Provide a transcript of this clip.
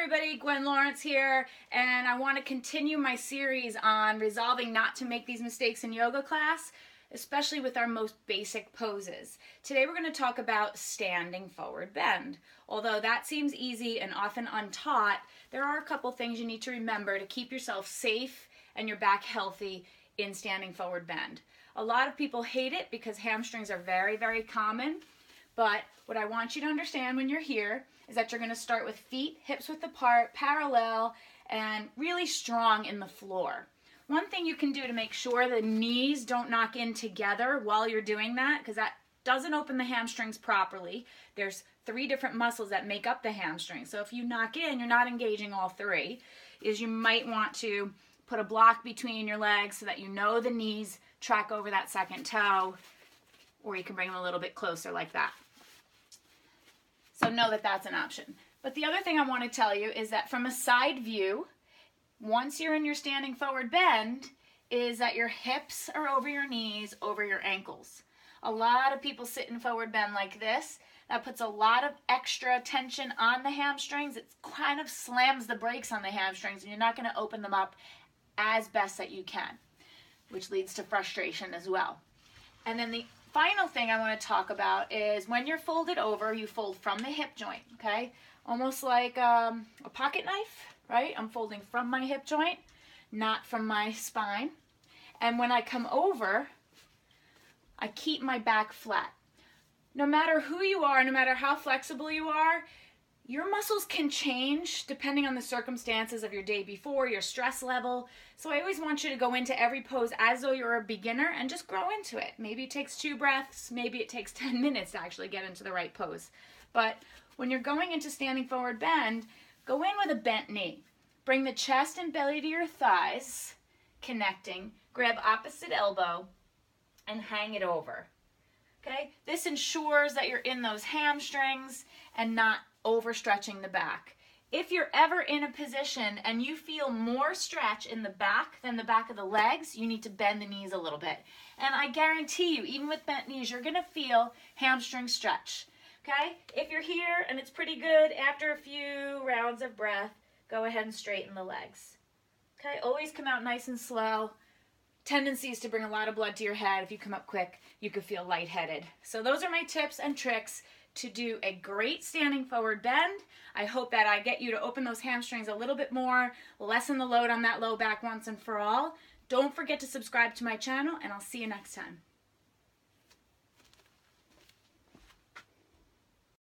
everybody, Gwen Lawrence here, and I want to continue my series on resolving not to make these mistakes in yoga class, especially with our most basic poses. Today we're going to talk about standing forward bend. Although that seems easy and often untaught, there are a couple things you need to remember to keep yourself safe and your back healthy in standing forward bend. A lot of people hate it because hamstrings are very, very common, but what I want you to understand when you're here is that you're going to start with feet, hips width apart, parallel, and really strong in the floor. One thing you can do to make sure the knees don't knock in together while you're doing that, because that doesn't open the hamstrings properly. There's 3 different muscles that make up the hamstring. So if you knock in, you're not engaging all 3, is you might want to put a block between your legs so that you know the knees track over that second toe, or you can bring them a little bit closer like that. So know that that's an option. But the other thing I want to tell you is that from a side view, once you're in your standing forward bend, is that your hips are over your knees, over your ankles. A lot of people sit in forward bend like this. That puts a lot of extra tension on the hamstrings. It kind of slams the brakes on the hamstrings, and you're not going to open them up as best that you can, which leads to frustration as well. And then the final thing I want to talk about is when you're folded over, you fold from the hip joint, okay? Almost like a pocket knife, right? I'm folding from my hip joint, not from my spine. And when I come over, I keep my back flat. No matter who you are, no matter how flexible you are, your muscles can change depending on the circumstances of your day before, your stress level. So I always want you to go into every pose as though you're a beginner and just grow into it. Maybe it takes 2 breaths, maybe it takes 10 minutes to actually get into the right pose. But when you're going into standing forward bend, go in with a bent knee. Bring the chest and belly to your thighs, connecting. Grab opposite elbow and hang it over. Okay? This ensures that you're in those hamstrings and not overstretching the back. If you're ever in a position and you feel more stretch in the back than the back of the legs, you need to bend the knees a little bit. And I guarantee you, even with bent knees, you're going to feel hamstring stretch. Okay? If you're here and it's pretty good, after a few rounds of breath, go ahead and straighten the legs. Okay? Always come out nice and slow. Tendencies to bring a lot of blood to your head. If you come up quick, you could feel lightheaded. So those are my tips and tricks to do a great standing forward bend. I hope that I get you to open those hamstrings a little bit more, lessen the load on that low back once and for all. Don't forget to subscribe to my channel, and I'll see you next time.